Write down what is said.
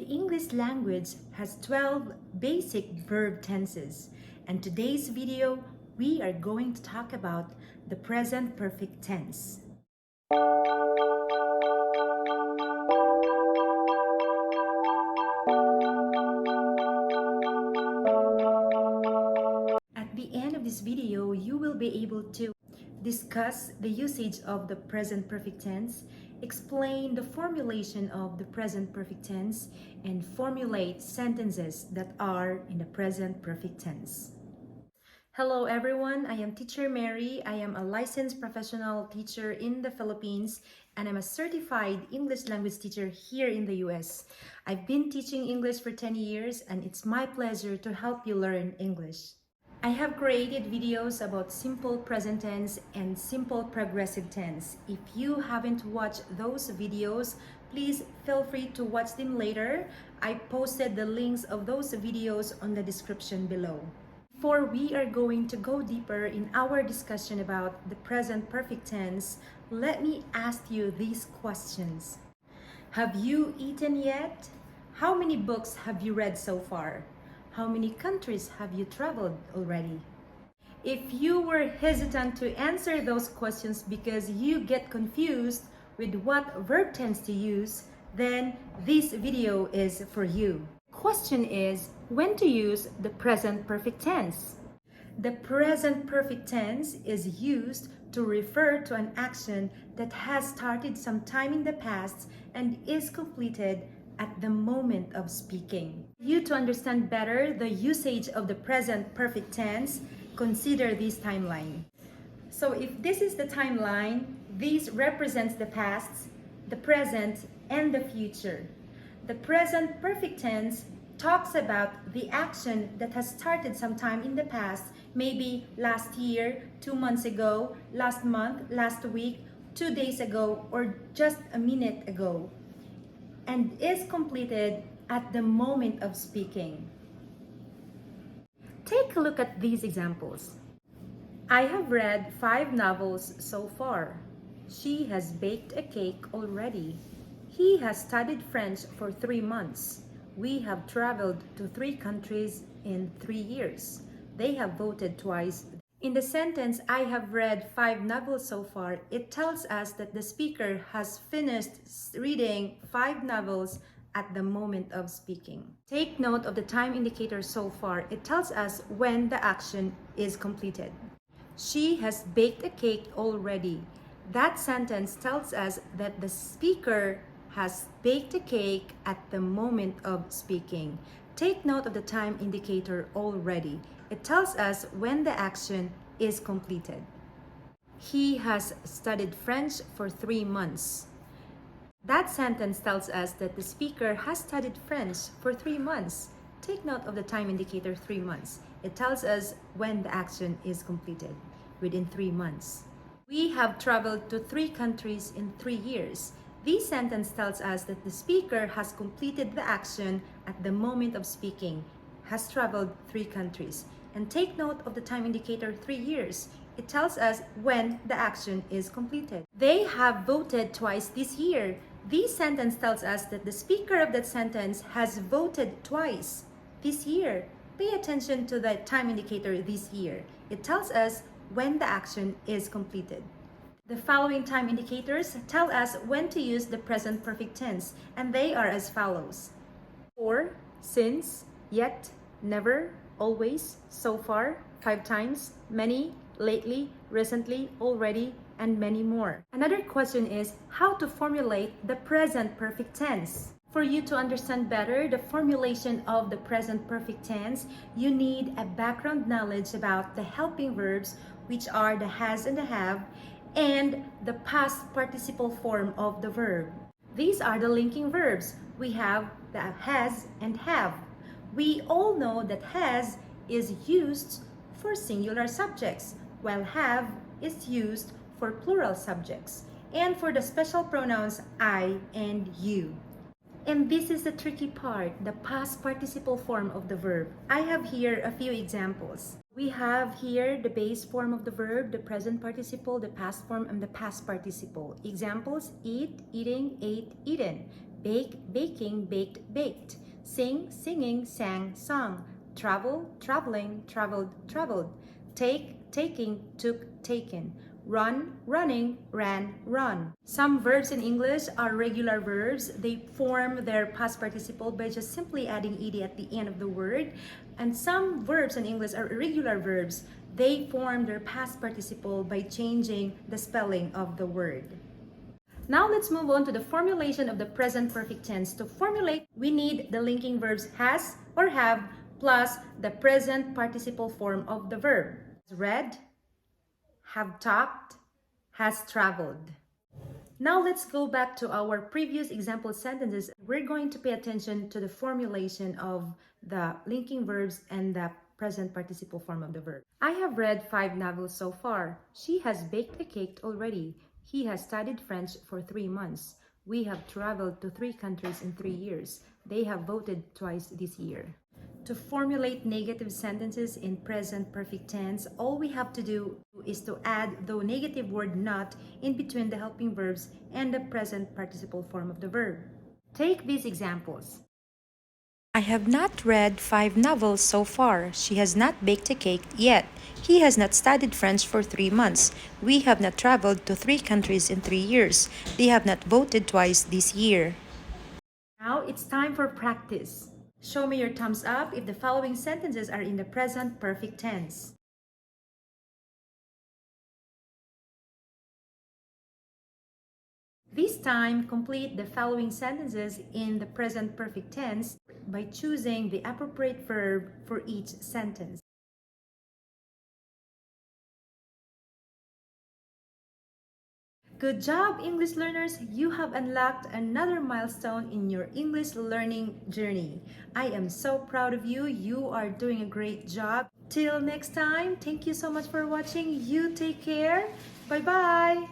English language has 12 basic verb tenses, and today's video we are going to talk about the present perfect tense. At the end of this video, you will be able to discuss the usage of the present perfect tense, explain the formulation of the present perfect tense, and formulate sentences that are in the present perfect tense. Hello everyone, I am Teacher Mary. I am a licensed professional teacher in the Philippines, and I'm a certified English language teacher here in the US. I've been teaching English for 10 years, and it's my pleasure to help you learn English. I have created videos about simple present tense and simple progressive tense. If you haven't watched those videos, please feel free to watch them later. I posted the links of those videos on the description below. Before we are going to go deeper in our discussion about the present perfect tense, let me ask you these questions. Have you eaten yet? How many books have you read so far? How many countries have you traveled already? If you were hesitant to answer those questions because you get confused with what verb tense to use, then this video is for you. Question is, when to use the present perfect tense? The present perfect tense is used to refer to an action that has started sometime in the past and is completed at the moment of speaking. For you to understand better the usage of the present perfect tense, consider this timeline. So if this is the timeline, this represents the past, the present, and the future. The present perfect tense talks about the action that has started sometime in the past, maybe last year, 2 months ago, last month, last week, 2 days ago, or just a minute ago, and is completed at the moment of speaking. Take a look at these examples. I have read 5 novels so far. She has baked a cake already. He has studied French for 3 months. We have traveled to 3 countries in 3 years. They have voted twice. In the sentence, I have read 5 novels so far, it tells us that the speaker has finished reading 5 novels at the moment of speaking. Take note of the time indicator so far. It tells us when the action is completed. She has baked a cake already. That sentence tells us that the speaker has baked a cake at the moment of speaking. Take note of the time indicator already. It tells us when the action is completed. He has studied French for 3 months. That sentence tells us that the speaker has studied French for 3 months. Take note of the time indicator 3 months. It tells us when the action is completed, within 3 months. We have traveled to 3 countries in 3 years. This sentence tells us that the speaker has completed the action at the moment of speaking, has traveled 3 countries. And take note of the time indicator 3 years. It tells us when the action is completed. They have voted twice this year. This sentence tells us that the speaker of that sentence has voted twice this year. Pay attention to the time indicator this year. It tells us when the action is completed. The following time indicators tell us when to use the present perfect tense, and they are as follows: for, since, yet, never, always, so far, 5 times, many, lately, recently, already, and many more. Another question is how to formulate the present perfect tense. For you to understand better the formulation of the present perfect tense, you need a background knowledge about the helping verbs, which are the has and the have, and the past participle form of the verb. These are the linking verbs. We have the has and have. We all know that has is used for singular subjects, while have is used for plural subjects, and for the special pronouns I and you. And this is the tricky part, the past participle form of the verb. I have here a few examples. We have here the base form of the verb, the present participle, the past form, and the past participle. Examples: eat, eating, ate, eaten. Bake, baking, baked, baked. Sing, singing, sang, sung. Travel, traveling, traveled, traveled. Take, taking, took, taken. Run, running, ran, run. Some verbs in English are regular verbs. They form their past participle by just simply adding ed at the end of the word. And some verbs in English are irregular verbs. They form their past participle by changing the spelling of the word. Now let's move on to the formulation of the present perfect tense. To formulate, we need the linking verbs has or have plus the present participle form of the verb. Read, have talked, has traveled. Now let's go back to our previous example sentences. We're going to pay attention to the formulation of the linking verbs and the present participle form of the verb. I have read 5 novels so far. She has baked a cake already. He has studied French for 3 months. We have traveled to 3 countries in 3 years. They have voted twice this year. To formulate negative sentences in present perfect tense, all we have to do is to add the negative word not in between the helping verbs and the present participle form of the verb. Take these examples. I have not read 5 novels so far. She has not baked a cake yet. He has not studied French for 3 months. We have not traveled to 3 countries in 3 years. They have not voted twice this year. Now it's time for practice. Show me your thumbs up if the following sentences are in the present perfect tense. This time, complete the following sentences in the present perfect tense by choosing the appropriate verb for each sentence. Good job, English learners! You have unlocked another milestone in your English learning journey. I am so proud of you. You are doing a great job. Till next time, thank you so much for watching. You take care. Bye-bye.